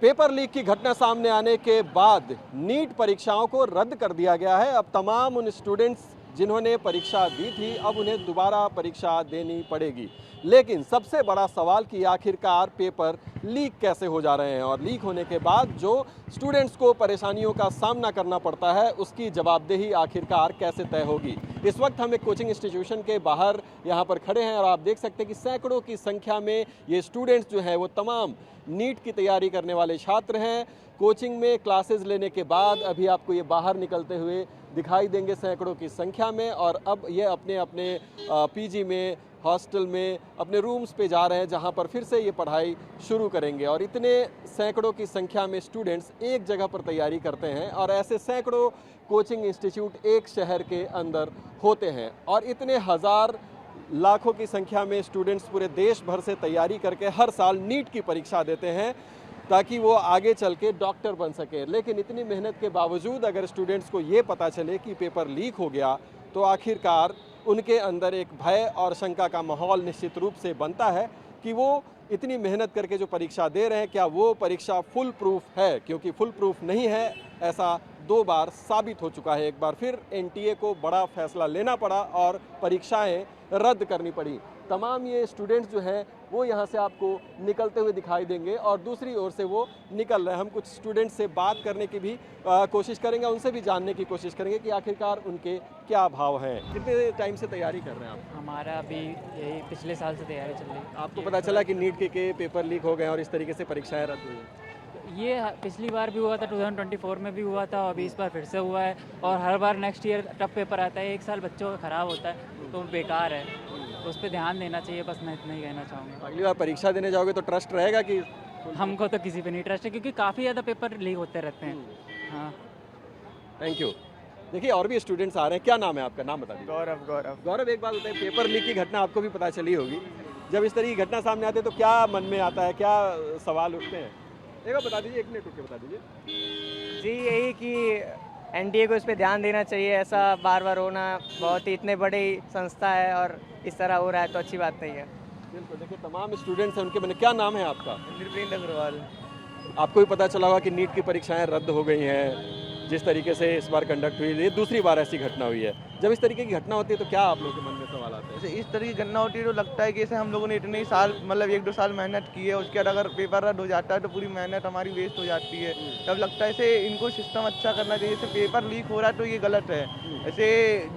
Paper leak की घटना सामने आने के बाद नीट परीक्षाओं को रद्द कर दिया गया है। अब तमाम उन स्टूडेंट्स जिन्होंने परीक्षा दी थी अब उन्हें दोबारा परीक्षा देनी पड़ेगी। लेकिन सबसे बड़ा सवाल कि आखिरकार पेपर लीक कैसे हो जा रहे हैं और लीक होने के बाद जो स्टूडेंट्स को परेशानियों का सामना करना पड़ता है उसकी जवाबदेही आखिरकार कैसे तय होगी। इस वक्त हम एक कोचिंग इंस्टीट्यूशन के बाहर यहाँ पर खड़े हैं और आप देख सकते हैं कि सैकड़ों की संख्या में ये स्टूडेंट्स जो हैं वो तमाम नीट की तैयारी करने वाले छात्र हैं। कोचिंग में क्लासेस लेने के बाद अभी आपको ये बाहर निकलते हुए दिखाई देंगे सैकड़ों की संख्या में, और अब ये अपने अपने पीजी में, हॉस्टल में, अपने रूम्स पे जा रहे हैं जहां पर फिर से ये पढ़ाई शुरू करेंगे। और इतने सैकड़ों की संख्या में स्टूडेंट्स एक जगह पर तैयारी करते हैं और ऐसे सैकड़ों कोचिंग इंस्टीट्यूट एक शहर के अंदर होते हैं और इतने हज़ार लाखों की संख्या में स्टूडेंट्स पूरे देश भर से तैयारी करके हर साल नीट की परीक्षा देते हैं ताकि वो आगे चल के डॉक्टर बन सके। लेकिन इतनी मेहनत के बावजूद अगर स्टूडेंट्स को ये पता चले कि पेपर लीक हो गया तो आखिरकार उनके अंदर एक भय और शंका का माहौल निश्चित रूप से बनता है कि वो इतनी मेहनत करके जो परीक्षा दे रहे हैं क्या वो परीक्षा फुल प्रूफ है, क्योंकि फुल प्रूफ नहीं है ऐसा 2 बार साबित हो चुका है। एक बार फिर एनटीए को बड़ा फैसला लेना पड़ा और परीक्षाएं रद्द करनी पड़ी। तमाम ये स्टूडेंट्स जो हैं वो यहाँ से आपको निकलते हुए दिखाई देंगे और दूसरी ओर से वो निकल रहे हैं। हम कुछ स्टूडेंट्स से बात करने की भी कोशिश करेंगे, उनसे भी जानने की कोशिश करेंगे कि आखिरकार उनके क्या भाव हैं। कितने टाइम से तैयारी कर रहे हैं आप? हमारा अभी यही पिछले साल से तैयारी चल रही है। आपको पता चला कि नीट के पेपर लीक हो गए और इस तरीके से परीक्षाएं रद्द हुई? ये पिछली बार भी हुआ था, 2024 में भी हुआ था, अभी इस बार फिर से हुआ है और हर बार नेक्स्ट ईयर टफ पेपर आता है। एक साल बच्चों का ख़राब होता है तो बेकार है, तो उस पर ध्यान देना चाहिए। बस मैं इतना ही कहना चाहूँगा। अगली बार परीक्षा देने जाओगे तो ट्रस्ट रहेगा कि? हमको तो किसी पे नहीं ट्रस्ट है क्योंकि काफ़ी ज़्यादा पेपर लीक होते रहते हैं। हाँ, थैंक यू। देखिए और भी स्टूडेंट्स आ रहे हैं। क्या नाम है आपका? नाम बता दीजिए। गौरव। गौरव गौरव, एक बात बताइए, पेपर लीक की घटना आपको भी पता चली होगी। जब इस तरह की घटना सामने आती है तो क्या मन में आता है, क्या सवाल उठते हैं? एक बार बता दीजिए, एक मिनट रुक के बता दीजिए। जी, यही कि एनडीए को इस पे ध्यान देना चाहिए। ऐसा बार बार होना, बहुत ही इतने बड़ी संस्था है और इस तरह हो रहा है तो अच्छी बात नहीं है। बिल्कुल, देखिए तमाम स्टूडेंट्स हैं, उनके मैंने, क्या नाम है आपका? इंद्रप्रीत अग्रवाल। आपको भी पता चला होगा कि नीट की परीक्षाएं रद्द हो गई हैं जिस तरीके से इस बार कंडक्ट हुई। ये दूसरी बार ऐसी घटना हुई है। जब इस तरीके की घटना होती है तो क्या आप लोगों के मन में सवाल आते हैं? जैसे इस तरह की घटना होती है तो लगता है कि जैसे हम लोगों ने इतने साल, मतलब 1-2 साल मेहनत की है, उसके बाद अगर पेपर रद्द हो जाता है तो पूरी मेहनत हमारी वेस्ट हो जाती है। तब लगता है जैसे इनको सिस्टम अच्छा करना चाहिए। जैसे पेपर लीक हो रहा है तो ये गलत है। ऐसे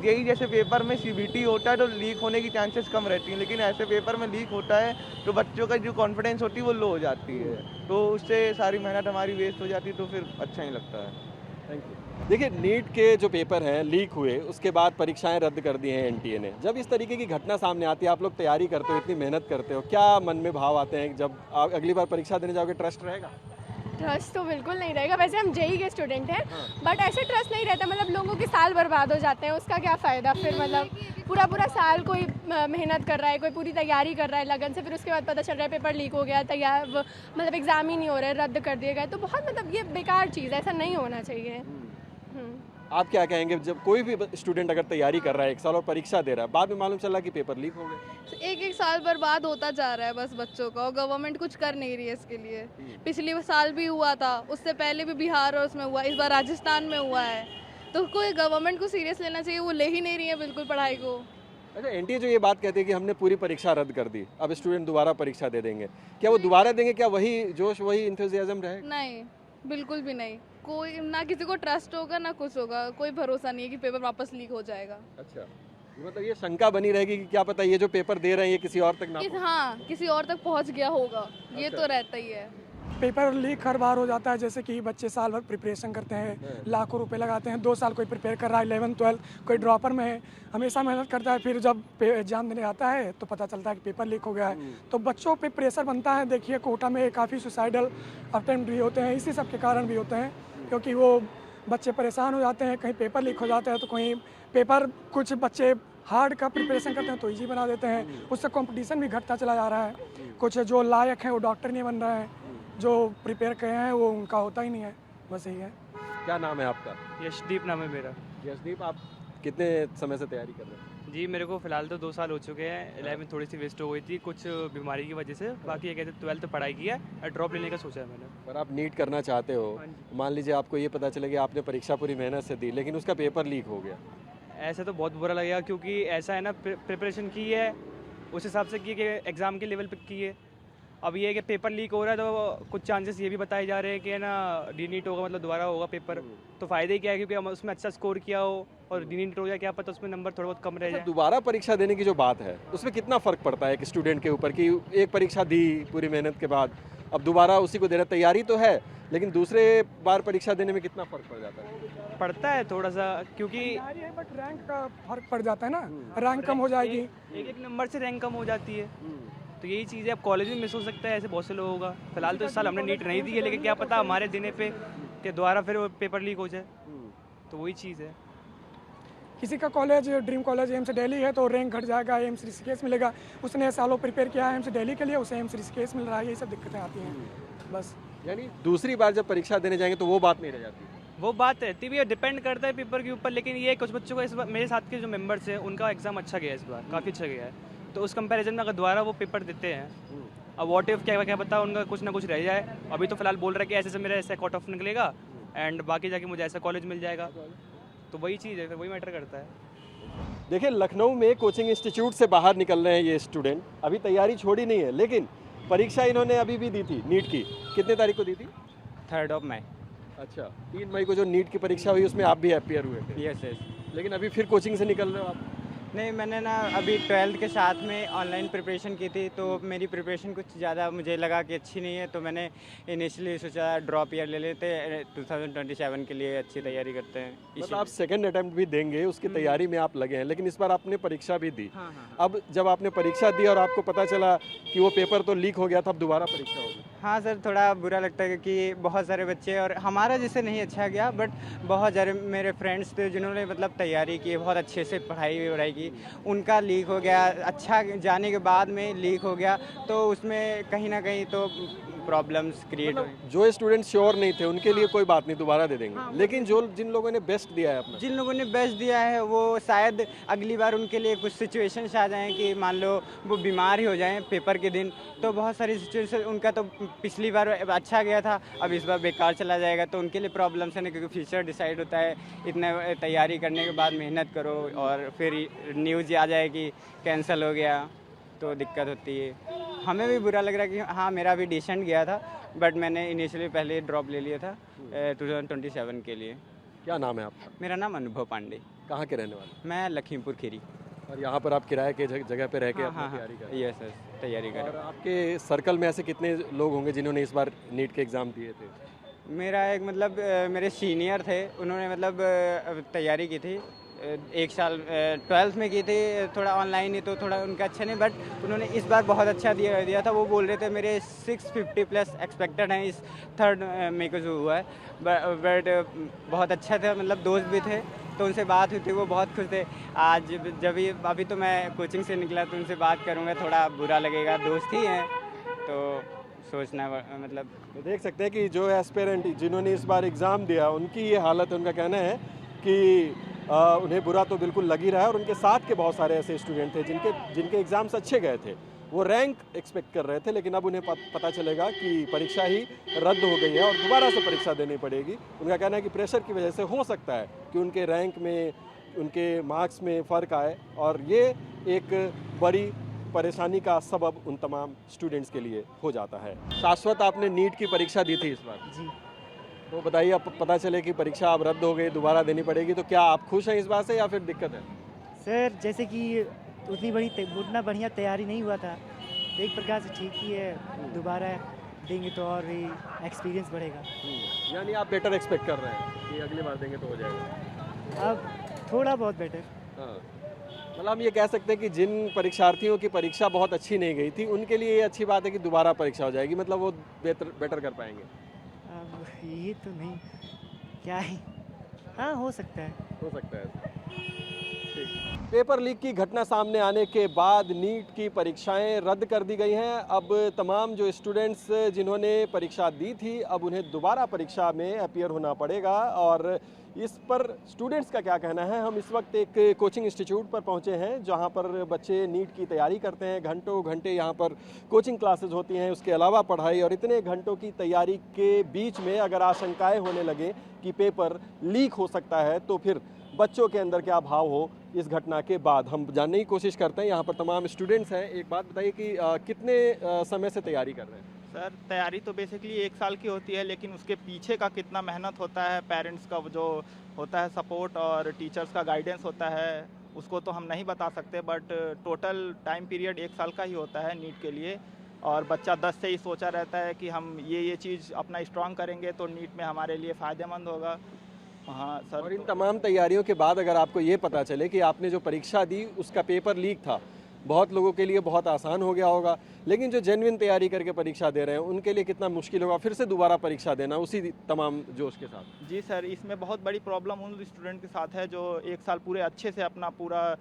यही जैसे पेपर में सीबीटी होता है तो लीक होने की चांसेस कम रहती हैं, लेकिन ऐसे पेपर में लीक होता है तो बच्चों का जो कॉन्फिडेंस होती है वो लो हो जाती है, तो उससे सारी मेहनत हमारी वेस्ट हो जाती है, तो फिर अच्छा नहीं लगता है। Thank you. देखिए नीट के जो पेपर हैं लीक हुए उसके बाद परीक्षाएं रद्द कर दी हैं एनटीए ने। जब इस तरीके की घटना सामने आती है, आप लोग तैयारी करते हो, इतनी मेहनत करते हो, क्या मन में भाव आते हैं जब आप अगली बार परीक्षा देने जाओगे? ट्रस्ट रहेगा? ट्रस्ट तो बिल्कुल नहीं रहेगा। वैसे हम जेई के स्टूडेंट हैं, बट ऐसे ट्रस्ट नहीं रहता। मतलब लोगों के साल बर्बाद हो जाते हैं, उसका क्या फ़ायदा फिर? मतलब पूरा साल कोई मेहनत कर रहा है, कोई पूरी तैयारी कर रहा है लगन से, फिर उसके बाद पता चल रहा है पेपर लीक हो गया, मतलब एग्ज़ाम ही नहीं हो रहा है, रद्द कर दिए गए, तो बहुत मतलब ये बेकार चीज़ है, ऐसा नहीं होना चाहिए। आप क्या कहेंगे जब कोई भी स्टूडेंट अगर तैयारी कर रहा है 1 साल और परीक्षा दे रहा है, बाद में मालूम चला कि पेपर लीक हो गए? एक साल बर्बाद होता जा रहा है बस बच्चों का, और गवर्नमेंट कुछ कर नहीं रही है इसके लिए। पिछली साल भी हुआ था, उससे पहले भी बिहार और उसमें हुआ, इस बार राजस्थान में हुआ है, तो कोई गवर्नमेंट को सीरियस लेना चाहिए। वो ले ही नहीं रही है बिल्कुल पढ़ाई को। अच्छा, एनटीए जो ये बात कहती है कि हमने पूरी परीक्षा रद्द कर दी, अब स्टूडेंट दोबारा परीक्षा दे देंगे, क्या वो दोबारा देंगे? क्या वही जोश, वही इंथुजियाज्म रहेगा? नहीं, बिल्कुल भी नहीं। कोई ना, किसी को ट्रस्ट होगा ना कुछ होगा, कोई भरोसा नहीं है कि पेपर वापस लीक हो जाएगा। अच्छा, मतलब ये शंका बनी रहेगी कि क्या पता ये जो पेपर दे रहे हैं ये किसी और तक ना पहुंचे। हाँ, किसी और तक पहुंच गया होगा, ये अच्छा। तो रहता ही है। पेपर लीक हर बार हो जाता है। जैसे कि बच्चे साल भर प्रिपरेशन करते हैं, लाखों रुपए लगाते हैं, 2 साल कोई प्रिपेयर कर रहा है, 11-12 कोई ड्रॉपर में है, हमेशा मेहनत करता है, फिर जब एग्जाम देने आता है तो पता चलता है कि पेपर लीक हो गया है, तो बच्चों पे प्रेशर बनता है। देखिए कोटा में काफ़ी सुसाइडल अटेम्प्ट भी होते हैं, इसी सब के कारण भी होते हैं, क्योंकि वो बच्चे परेशान हो जाते हैं। कहीं पेपर लीक हो जाता है तो कहीं पेपर, कुछ बच्चे हार्ड का प्रिपरेशन करते हैं तो इजी बना देते हैं, उससे कंपटीशन भी घटता चला जा रहा है। कुछ जो लायक हैं वो डॉक्टर नहीं बन रहे हैं, जो प्रिपेयर किए हैं वो उनका होता ही नहीं है। बस यही है। क्या नाम है आपका? यशदीप नाम है मेरा। यशदीप, आप कितने समय से तैयारी कर रहे हैं? जी मेरे को फ़िलहाल तो 2 साल हो चुके हैं। 11th थोड़ी सी वेस्ट हो गई थी कुछ बीमारी की वजह से। बाकी ये कहते 12th पढ़ाई की है और ड्रॉप लेने का सोचा है मैंने। पर आप नीट करना चाहते हो, हाँ जी। मान लीजिए आपको ये पता चले कि आपने परीक्षा पूरी मेहनत से दी लेकिन उसका पेपर लीक हो गया। ऐसा तो बहुत बुरा लगेगा क्योंकि ऐसा है ना प्रिपरेशन की है उस हिसाब से की कि एग्ज़ाम के लेवल पे की है। अब ये है कि पेपर लीक हो रहा है तो कुछ चांसेस ये भी बताए जा रहे हैं कि है ना डी-नीट होगा मतलब दोबारा होगा पेपर। तो फ़ायदे क्या है क्योंकि हम उसमें अच्छा स्कोर किया हो और डी-नीट हो जाए क्या पता उसमें नंबर थोड़ा बहुत कम रह जाए। दोबारा परीक्षा देने की जो बात है उसमें कितना फ़र्क पड़ता है एक स्टूडेंट के ऊपर कि एक परीक्षा दी पूरी मेहनत के बाद अब दोबारा उसी को देना, तैयारी तो है लेकिन दूसरे बार परीक्षा देने में कितना फ़र्क पड़ जाता है? पड़ता है थोड़ा सा क्योंकि बट रैंक का फर्क पड़ जाता है ना, रैंक कम हो जाएगी। एक नंबर से रैंक कम हो जाती है। तो यही चीज़ है। अब कॉलेज में मिस हो सकता है, ऐसे बहुत से लोगों का। फिलहाल तो इस साल हमने नीट नहीं दी है लेकिन क्या पता हमारे देने पे कि दोबारा फिर वो पेपर लीक हो जाए। तो वही चीज़ है। किसी का college dream college AIIMS Delhi है तो रैंक घट जाएगा, एम्स ऋषिकेश मिलेगा। उसने सालों प्रिपेयर किया है एम्स दिल्ली के लिए, उसे एम्स ऋषिकेश मिल रहा है। यही सब दिक्कतें आती हैं बस। यानी दूसरी बार जब परीक्षा देने जाएंगे तो वो बात नहीं रह जाती। वो बात रहती भी है, डिपेंड करता है पेपर के ऊपर। लेकिन ये कुछ बच्चों का इस बार मेरे साथ के जो मेंबर्स हैं उनका एग्ज़ाम अच्छा गया है इस बार, काफ़ी अच्छा गया है। तो उस कंपैरिजन में अगर दोबारा वो पेपर देते हैं अब व्हाट इफ क्या पता उनका कुछ ना कुछ रह जाए। अभी तो फिलहाल बोल रहा है कि ऐसे से मेरा ऐसा कट ऑफ निकलेगा एंड बाकी जाके मुझे ऐसा कॉलेज मिल जाएगा। तो वही चीज़ है, फिर वही मैटर करता है। देखिए लखनऊ में कोचिंग इंस्टीट्यूट से बाहर निकल रहे हैं ये स्टूडेंट, अभी तैयारी छोड़ी नहीं है लेकिन परीक्षा इन्होंने अभी भी दी थी नीट की। कितने तारीख को दी थी? 3 मई। अच्छा, 3 मई को जो नीट की परीक्षा हुई उसमें आप भी अपियर हुए थे। Yes yes. लेकिन अभी फिर कोचिंग से निकल रहे हो आप? नहीं, मैंने ना अभी 12th के साथ में ऑनलाइन प्रिपरेशन की थी तो मेरी प्रिपरेशन कुछ ज़्यादा मुझे लगा कि अच्छी नहीं है तो मैंने इनिशियली सोचा ड्रॉप ईयर ले लेते, 2027 के लिए अच्छी तैयारी करते हैं। मतलब आप सेकंड अटेम्प्ट भी देंगे, उसकी तैयारी में आप लगे हैं लेकिन इस बार आपने परीक्षा भी दी। हाँ हाँ अब जब आपने परीक्षा दी और आपको पता चला कि वो पेपर तो लीक हो गया था, अब दोबारा परीक्षा होगी। हाँ सर, थोड़ा बुरा लगता है क्योंकि बहुत सारे बच्चे और हमारा जैसे नहीं अच्छा गया बट बहुत सारे मेरे फ्रेंड्स थे जिन्होंने मतलब तैयारी की, बहुत अच्छे से पढ़ाई वढ़ाई की, उनका लीक हो गया। अच्छा जाने के बाद में लीक हो गया तो उसमें कहीं ना कहीं तो प्रॉब्लम्स क्रिएट हुई। जो स्टूडेंट श्योर नहीं थे उनके लिए कोई बात नहीं, दोबारा दे देंगे। लेकिन जो जिन लोगों ने बेस्ट दिया है अपना, जिन लोगों ने बेस्ट दिया है वो शायद अगली बार उनके लिए कुछ सिचुएशंस आ जाएं कि मान लो वो बीमार ही हो जाएं पेपर के दिन, तो बहुत सारी सिचुएशन उनका तो पिछली बार अच्छा गया था अब इस बार बेकार चला जाएगा तो उनके लिए प्रॉब्लम्स है ना, क्योंकि फ्यूचर डिसाइड होता है। इतने तैयारी करने के बाद मेहनत करो और फिर न्यूज़ आ जाए कि कैंसिल हो गया तो दिक्कत होती है। हमें भी बुरा लग रहा है कि हाँ मेरा भी डिसेंट गया था बट मैंने इनिशियली पहले ड्रॉप ले लिया था 2027 के लिए। क्या नाम है आपका? मेरा नाम अनुभव पांडे। कहाँ के रहने वाले? मैं लखीमपुर खीरी। और यहाँ पर आप किराए के जगह पे रह के हाँ अपनी हाँ तैयारी कर रहे हैं? यस यस, तैयारी कर और रहा हूँ। आपके सर्कल में ऐसे कितने लोग होंगे जिन्होंने इस बार नीट के एग्ज़ाम दिए थे? मेरा एक मतलब मेरे सीनियर थे, उन्होंने मतलब तैयारी की थी 1 साल 12th में की थी, थोड़ा ऑनलाइन ही तो थोड़ा उनका अच्छा नहीं बट उन्होंने इस बार बहुत अच्छा दिया था। वो बोल रहे थे मेरे 650 प्लस एक्सपेक्टेड हैं इस 3rd मई को जो हुआ है बट बहुत अच्छा था, मतलब दोस्त भी थे तो उनसे बात हुई थी, वो बहुत खुश थे। आज जब भी अभी तो मैं कोचिंग से निकला तो उनसे बात करूँगा, थोड़ा बुरा लगेगा, दोस्त ही हैं तो सोचना मतलब। तो देख सकते हैं कि जो एस्पिरेंट जिन्होंने इस बार एग्ज़ाम दिया उनकी ये हालत है। उनका कहना है कि उन्हें बुरा तो बिल्कुल लग ही रहा है और उनके साथ के बहुत सारे ऐसे स्टूडेंट थे जिनके एग्ज़ाम्स अच्छे गए थे, वो रैंक एक्सपेक्ट कर रहे थे लेकिन अब उन्हें पता चलेगा कि परीक्षा ही रद्द हो गई है और दोबारा से परीक्षा देनी पड़ेगी। उनका कहना है कि प्रेशर की वजह से हो सकता है कि उनके रैंक में, उनके मार्क्स में फ़र्क आए और ये एक बड़ी परेशानी का सबब उन तमाम स्टूडेंट्स के लिए हो जाता है। शाश्वत, आपने नीट की परीक्षा दी थी इस बार जी। तो बताइए, अब पता चले कि परीक्षा अब रद्द हो गई, दोबारा देनी पड़ेगी, तो क्या आप खुश हैं इस बात से या फिर दिक्कत है? सर जैसे कि उतना बढ़िया तैयारी नहीं हुआ था, एक प्रकार से ठीक ही है, दोबारा देंगे तो और भी एक्सपीरियंस बढ़ेगा। यानी आप बेटर एक्सपेक्ट कर रहे हैं कि अगली बार देंगे तो हो जाएगा? अब थोड़ा बहुत बेटर। हाँ, मतलब हम ये कह सकते हैं कि जिन परीक्षार्थियों की परीक्षा बहुत अच्छी नहीं गई थी उनके लिए ये अच्छी बात है कि दोबारा परीक्षा हो जाएगी, मतलब वो बेटर कर पाएंगे। अब ये तो नहीं, क्या है, हाँ हो सकता है। हो सकता है। ठीक। पेपर लीक की घटना सामने आने के बाद नीट की परीक्षाएं रद्द कर दी गई हैं। अब तमाम जो स्टूडेंट्स जिन्होंने परीक्षा दी थी अब उन्हें दोबारा परीक्षा में अपीयर होना पड़ेगा। और इस पर स्टूडेंट्स का क्या कहना है, हम इस वक्त एक कोचिंग इंस्टीट्यूट पर पहुंचे हैं जहां पर बच्चे नीट की तैयारी करते हैं। घंटों घंटे यहां पर कोचिंग क्लासेस होती हैं, उसके अलावा पढ़ाई, और इतने घंटों की तैयारी के बीच में अगर आशंकाएं होने लगे कि पेपर लीक हो सकता है तो फिर बच्चों के अंदर क्या भाव हो इस घटना के बाद, हम जानने की कोशिश करते हैं। यहाँ पर तमाम स्टूडेंट्स हैं। एक बात बताइए कि कितने समय से तैयारी कर रहे हैं? सर तैयारी तो बेसिकली 1 साल की होती है, लेकिन उसके पीछे का कितना मेहनत होता है, पेरेंट्स का जो होता है सपोर्ट और टीचर्स का गाइडेंस होता है, उसको तो हम नहीं बता सकते। बट टोटल टाइम पीरियड 1 साल का ही होता है नीट के लिए। और बच्चा 10 से ही सोचा रहता है कि हम ये चीज़ अपना स्ट्रांग करेंगे तो नीट में हमारे लिए फ़ायदेमंद होगा। हाँ सर। और इन तमाम तैयारियों के बाद अगर आपको ये पता चले कि आपने जो परीक्षा दी उसका पेपर लीक था, बहुत लोगों के लिए बहुत आसान हो गया होगा, लेकिन जो जेन्युइन तैयारी करके परीक्षा दे रहे हैं उनके लिए कितना मुश्किल होगा फिर से दोबारा परीक्षा देना उसी तमाम जोश के साथ? जी सर, इसमें बहुत बड़ी प्रॉब्लम उन स्टूडेंट के साथ है जो 1 साल पूरे अच्छे से अपना पूरा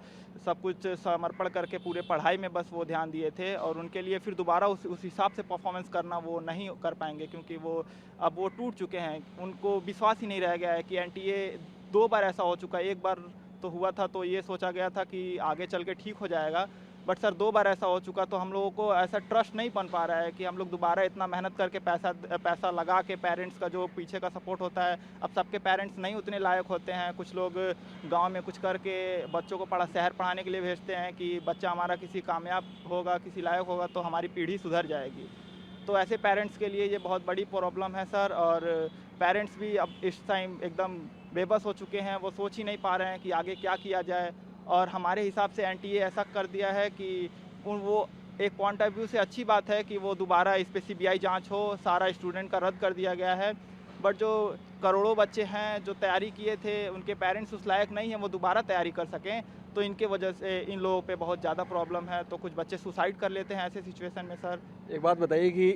सब कुछ समर्पण करके पूरे पढ़ाई में बस वो ध्यान दिए थे, और उनके लिए फिर दोबारा उस हिसाब से परफॉर्मेंस करना वो नहीं कर पाएंगे, क्योंकि वो टूट चुके हैं। उनको विश्वास ही नहीं रह गया है कि एनटीए 2 बार ऐसा हो चुका है। 1 बार तो हुआ था तो ये सोचा गया था कि आगे चल के ठीक हो जाएगा, बट सर 2 बार ऐसा हो चुका तो हम लोगों को ऐसा ट्रस्ट नहीं बन पा रहा है कि हम लोग दोबारा इतना मेहनत करके पैसा लगा के, पेरेंट्स का जो पीछे का सपोर्ट होता है, अब सबके पेरेंट्स नहीं उतने लायक होते हैं। कुछ लोग गांव में कुछ करके बच्चों को शहर पढ़ाने के लिए भेजते हैं कि बच्चा हमारा किसी कामयाब होगा, किसी लायक होगा तो हमारी पीढ़ी सुधर जाएगी। तो ऐसे पेरेंट्स के लिए ये बहुत बड़ी प्रॉब्लम है सर। और पेरेंट्स भी अब इस टाइम एकदम बेबस हो चुके हैं, वो सोच ही नहीं पा रहे हैं कि आगे क्या किया जाए। और हमारे हिसाब से एनटीए ऐसा कर दिया है कि वो एक पॉइंट ऑफ व्यू से अच्छी बात है कि वो दोबारा इस पर सीबीआई जांच हो, सारा स्टूडेंट का रद्द कर दिया गया है। बट जो करोड़ों बच्चे हैं जो तैयारी किए थे, उनके पेरेंट्स उस लायक नहीं हैं वो दोबारा तैयारी कर सकें, तो इनके वजह से इन लोगों पे बहुत ज़्यादा प्रॉब्लम है। तो कुछ बच्चे सुसाइड कर लेते हैं ऐसे सिचुएशन में सर। एक बात बताइए कि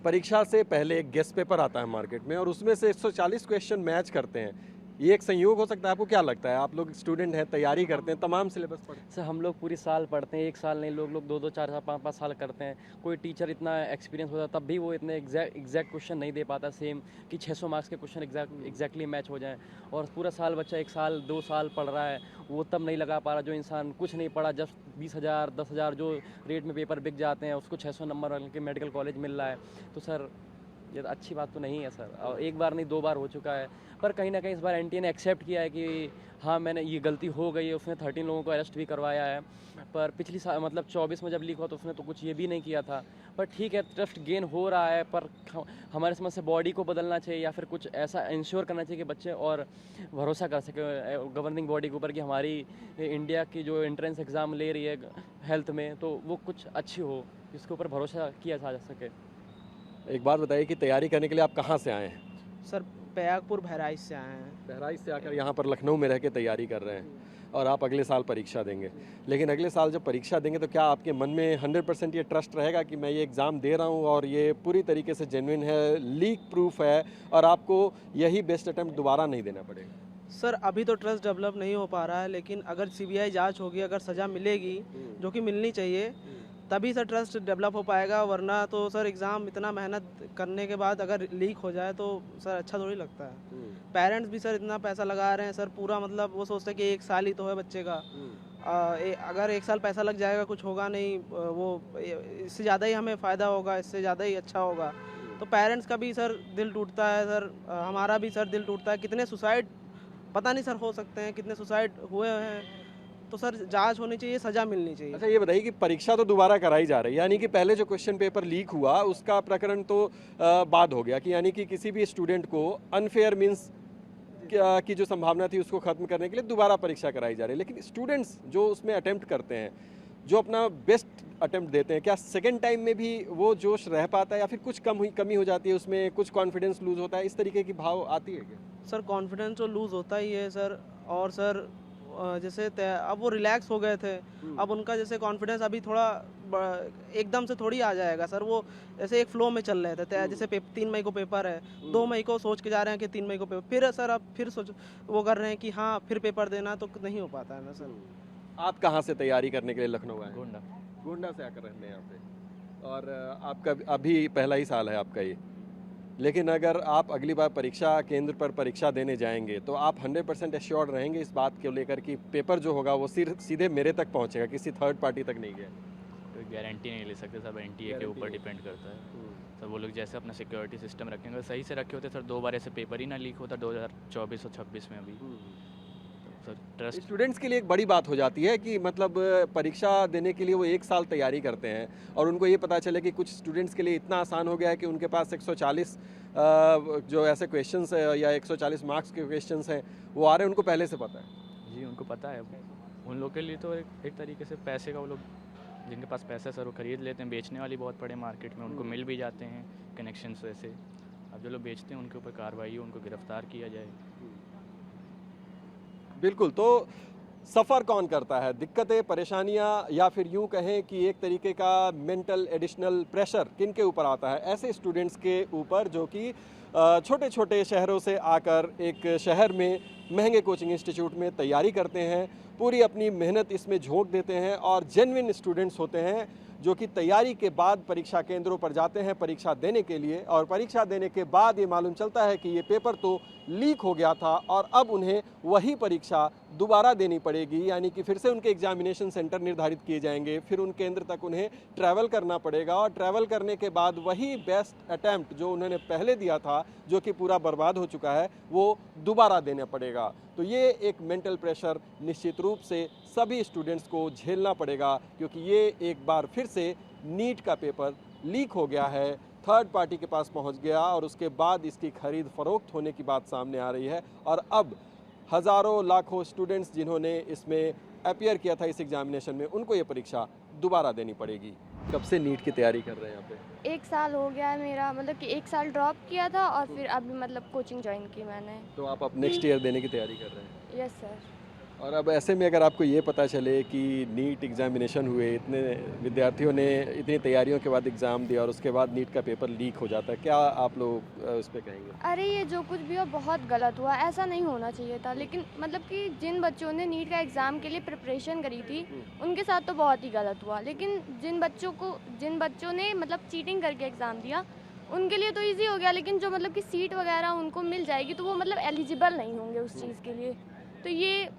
परीक्षा से पहले एक गेस्ट पेपर आता है मार्केट में और उसमें से 140 क्वेश्चन मैच करते हैं, ये एक संयोग हो सकता है? आपको क्या लगता है? आप लोग स्टूडेंट हैं, तैयारी करते हैं, तमाम सिलेबस पढ़ते हैं। सर हम लोग पूरी साल पढ़ते हैं, 1 साल नहीं, लोग 2-2, 4-4, 5-5 साल करते हैं। कोई टीचर इतना एक्सपीरियंस होता है तब भी वो इतने एग्जैक्ट क्वेश्चन नहीं दे पाता सेम कि 600 मार्क्स के क्वेश्चन एग्जैक्टली मैच हो जाएं। और पूरा साल बच्चा 1 साल 2 साल पढ़ रहा है, वो तब नहीं लगा पा रहा। जो इंसान कुछ नहीं पढ़ा, जस्ट 20,000 10,000 जो रेट में पेपर बिक जाते हैं, उसको 600 नंबर के मेडिकल कॉलेज मिल रहा है। तो सर ये अच्छी बात तो नहीं है सर। और 1 बार नहीं 2 बार हो चुका है, पर कहीं ना कहीं इस बार एनटीए ने एक्सेप्ट किया है कि हाँ मैंने ये गलती हो गई है। उसने 13 लोगों को अरेस्ट भी करवाया है, पर पिछली साल मतलब 24 में जब लीक हुआ तो उसने तो कुछ ये भी नहीं किया था। पर ठीक है, ट्रस्ट गेन हो रहा है, पर हमारे समझ से बॉडी को बदलना चाहिए या फिर कुछ ऐसा इंश्योर करना चाहिए कि बच्चे और भरोसा कर सके गवर्निंग बॉडी के ऊपर कि हमारी इंडिया की जो एंट्रेंस एग्ज़ाम ले रही है हेल्थ में, तो वो कुछ अच्छी हो, जिसके ऊपर भरोसा किया जा सके। एक बात बताइए कि तैयारी करने के लिए आप कहाँ से आए हैं? सर प्रयागपुर बहराइच से आए हैं। बहराइच से आकर यहाँ पर लखनऊ में रह के तैयारी कर रहे हैं और आप अगले साल परीक्षा देंगे। लेकिन अगले साल जब परीक्षा देंगे तो क्या आपके मन में 100% ये ट्रस्ट रहेगा कि मैं ये एग्ज़ाम दे रहा हूँ और ये पूरी तरीके से जेन्युइन है, लीक प्रूफ है और आपको यही बेस्ट अटैम्प्ट दोबारा नहीं देना पड़ेगा? सर अभी तो ट्रस्ट डेवलप नहीं हो पा रहा है, लेकिन अगर सीबीआई जांच होगी, अगर सज़ा मिलेगी जो कि मिलनी चाहिए, तभी सर ट्रस्ट डेवलप हो पाएगा। वरना तो सर एग्ज़ाम इतना मेहनत करने के बाद अगर लीक हो जाए तो सर अच्छा थोड़ी लगता है। पेरेंट्स भी सर इतना पैसा लगा रहे हैं सर, पूरा मतलब वो सोचते हैं कि 1 साल ही तो है बच्चे का, अगर 1 साल पैसा लग जाएगा कुछ होगा नहीं, वो इससे ज़्यादा ही हमें फ़ायदा होगा, इससे ज़्यादा ही अच्छा होगा। तो पेरेंट्स का भी सर दिल टूटता है सर, हमारा भी सर दिल टूटता है। कितने सुसाइड पता नहीं सर हो सकते हैं, कितने सुसाइड हुए हैं। तो सर जांच होनी चाहिए, सज़ा मिलनी चाहिए। अच्छा ये बताइए कि परीक्षा तो दोबारा कराई जा रही है, यानी कि पहले जो क्वेश्चन पेपर लीक हुआ उसका प्रकरण तो बाद हो गया कि यानी कि किसी भी स्टूडेंट को अनफेयर मीन्स की जो संभावना थी उसको ख़त्म करने के लिए दोबारा परीक्षा कराई जा रही है। लेकिन स्टूडेंट्स जो उसमें अटेम्प्ट करते हैं, जो अपना बेस्ट अटेम्प्ट देते हैं, क्या सेकेंड टाइम में भी वो जोश रह पाता है या फिर कुछ कमी हो जाती है उसमें, कुछ कॉन्फिडेंस लूज़ होता है, इस तरीके की भाव आती है क्या? सर कॉन्फिडेंस तो लूज़ होता ही है सर। और सर जैसे अब वो रिलैक्स हो गए थे, अब उनका जैसे कॉन्फिडेंस अभी थोड़ा एकदम से थोड़ी आ जाएगा सर। वो जैसे एक फ्लो में चल रहे थे, जैसे 3 मई को पेपर है, 2 मई को सोच के जा रहे हैं कि 3 मई को पेपर, फिर सर अब फिर सोच वो कर रहे हैं कि हाँ फिर पेपर देना, तो नहीं हो पाता है ना सर। आप कहाँ से तैयारी करने के लिए लखनऊ आए? गोंडा। गोंडा से आकर रहने यहाँ पे, और आपका अभी पहला ही साल है आपका ये, लेकिन अगर आप अगली बार परीक्षा केंद्र पर परीक्षा देने जाएंगे तो आप 100% एश्योर्ड रहेंगे इस बात को लेकर कि पेपर जो होगा वो सीधे मेरे तक पहुँचेगा, किसी थर्ड पार्टी तक नहीं गया? कोई गारंटी नहीं ले सकते, सब एनटीए के ऊपर डिपेंड करता है। सर वो लोग जैसे अपना सिक्योरिटी सिस्टम रखेंगे, सही से रखे होते सर 2 बार ऐसे पेपर ही ना लीक होता 2024 और 26 में अभी। सर ट्रस्ट स्टूडेंट्स के लिए एक बड़ी बात हो जाती है कि मतलब परीक्षा देने के लिए वो 1 साल तैयारी करते हैं और उनको ये पता चले कि कुछ स्टूडेंट्स के लिए इतना आसान हो गया है कि उनके पास 140 जो ऐसे क्वेश्चंस है या 140 मार्क्स के क्वेश्चंस हैं वो आ रहे हैं, उनको पहले से पता है। जी उनको पता है। उन लोग के लिए तो एक तरीके से पैसे का, वो लोग जिनके पास पैसा है सर वो खरीद लेते हैं, बेचने वाली बहुत पड़े मार्केट में, उनको मिल भी जाते हैं कनेक्शंस वैसे। अब जो लोग बेचते हैं उनके ऊपर कार्रवाई हो, उनको गिरफ्तार किया जाए। बिल्कुल, तो सफ़र कौन करता है, दिक्कतें परेशानियां या फिर यूं कहें कि एक तरीके का मेंटल एडिशनल प्रेशर किन के ऊपर आता है? ऐसे स्टूडेंट्स के ऊपर जो कि छोटे छोटे शहरों से आकर एक शहर में महंगे कोचिंग इंस्टीट्यूट में तैयारी करते हैं, पूरी अपनी मेहनत इसमें झोंक देते हैं और जेन्युइन स्टूडेंट्स होते हैं जो कि तैयारी के बाद परीक्षा केंद्रों पर जाते हैं परीक्षा देने के लिए, और परीक्षा देने के बाद ये मालूम चलता है कि ये पेपर तो लीक हो गया था और अब उन्हें वही परीक्षा दोबारा देनी पड़ेगी, यानी कि फिर से उनके एग्जामिनेशन सेंटर निर्धारित किए जाएंगे, फिर उन केंद्र तक उन्हें ट्रैवल करना पड़ेगा और ट्रैवल करने के बाद वही बेस्ट अटैम्प्ट जो उन्होंने पहले दिया था जो कि पूरा बर्बाद हो चुका है वो दोबारा देना पड़ेगा। तो ये एक मेंटल प्रेशर निश्चित रूप से सभी स्टूडेंट्स को झेलना पड़ेगा, क्योंकि ये एक बार फिर से नीट का पेपर लीक हो गया है, थर्ड पार्टी के पास पहुंच गया और उसके बाद इसकी खरीद फरोख्त होने की बात सामने आ रही है और अब हज़ारों लाखों स्टूडेंट्स जिन्होंने इसमें अपीयर किया था इस एग्जामिनेशन में, उनको ये परीक्षा दोबारा देनी पड़ेगी। कब से नीट की तैयारी कर रहे हैं यहाँ पे? 1 साल हो गया है मेरा, मतलब कि 1 साल ड्रॉप किया था और फिर अभी मतलब कोचिंग ज्वाइन की मैंने। तो आप अब नेक्स्ट ईयर देने की तैयारी कर रहे हैं? Yes sir. और अब ऐसे में अगर आपको ये पता चले कि नीट एग्जामिनेशन हुए, इतने विद्यार्थियों ने इतनी तैयारियों के बाद एग्ज़ाम दिया और उसके बाद नीट का पेपर लीक हो जाता है, क्या आप लोग उस पर कहेंगे? अरे ये जो कुछ भी हो बहुत गलत हुआ, ऐसा नहीं होना चाहिए था। लेकिन मतलब कि जिन बच्चों ने नीट का एग्ज़ाम के लिए प्रिपरेशन करी थी उनके साथ तो बहुत ही गलत हुआ, लेकिन जिन बच्चों ने मतलब चीटिंग करके एग्ज़ाम दिया उनके लिए तो ईजी हो गया, लेकिन जो मतलब कि सीट वगैरह उनको मिल जाएगी तो वो मतलब एलिजिबल नहीं होंगे उस चीज़ के लिए। तो ये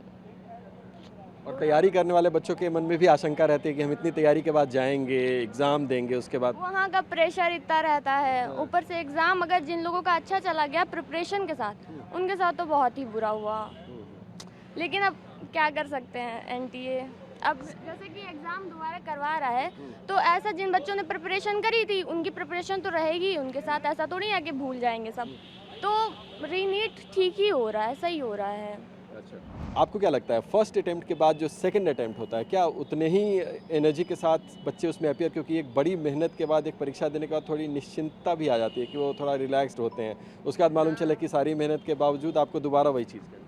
और तैयारी करने वाले बच्चों के मन में भी आशंका रहती है कि हम इतनी तैयारी के बाद जाएंगे, एग्ज़ाम देंगे, उसके बाद वहाँ का प्रेशर इतना रहता है, ऊपर से एग्ज़ाम अगर जिन लोगों का अच्छा चला गया प्रिपरेशन के साथ, उनके साथ तो बहुत ही बुरा हुआ। लेकिन अब क्या कर सकते हैं, एनटीए अब जैसे कि एग्ज़ाम दोबारा करवा रहा है तो ऐसा जिन बच्चों ने प्रिपरेशन करी थी उनकी प्रिपरेशन तो रहेगी उनके साथ, ऐसा थोड़ी है कि भूल जाएंगे सब। तो रीनीट ठीक ही हो रहा है, सही हो रहा है। अच्छा, आपको क्या लगता है फर्स्ट अटेम्प्ट के बाद जो सेकंड अटेम्प्ट होता है, क्या उतने ही एनर्जी के साथ बच्चे उसमें अपीयर, क्योंकि एक बड़ी मेहनत के बाद एक परीक्षा देने के बाद थोड़ी निश्चिंतता भी आ जाती है कि वो थोड़ा रिलैक्स्ड होते हैं, उसके बाद मालूम चले कि सारी मेहनत के बावजूद आपको दोबारा वही चीज़ करनी?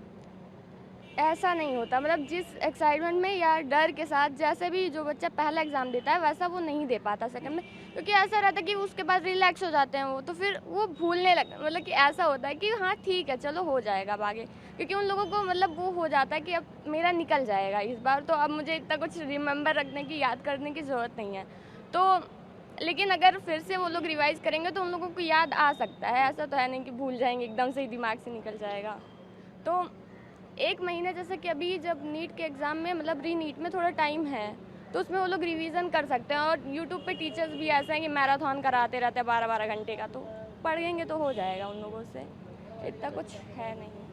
ऐसा नहीं होता, मतलब जिस एक्साइटमेंट में या डर के साथ जैसे भी जो बच्चा पहला एग्ज़ाम देता है वैसा वो नहीं दे पाता सेकंड में, क्योंकि ऐसा रहता है कि उसके बाद रिलैक्स हो जाते हैं वो, तो फिर वो भूलने लग, मतलब कि ऐसा होता है कि हाँ ठीक है चलो हो जाएगा अब आगे, क्योंकि उन लोगों को मतलब वो हो जाता है कि अब मेरा निकल जाएगा इस बार, तो अब मुझे इतना कुछ रिमेंबर रखने की, याद करने की ज़रूरत नहीं है। तो लेकिन अगर फिर से वो लोग रिवाइज़ करेंगे तो उन लोगों को याद आ सकता है, ऐसा तो है नहीं कि भूल जाएंगे एकदम से ही दिमाग से निकल जाएगा। तो 1 महीने जैसे कि अभी जब नीट के एग्ज़ाम में मतलब री नीट में थोड़ा टाइम है तो उसमें वो लोग रिवीजन कर सकते हैं, और यूट्यूब पे टीचर्स भी ऐसे हैं कि मैराथन कराते रहते हैं 12-12 घंटे का, तो पढ़ेंगे तो हो जाएगा उन लोगों से, इतना कुछ है नहीं।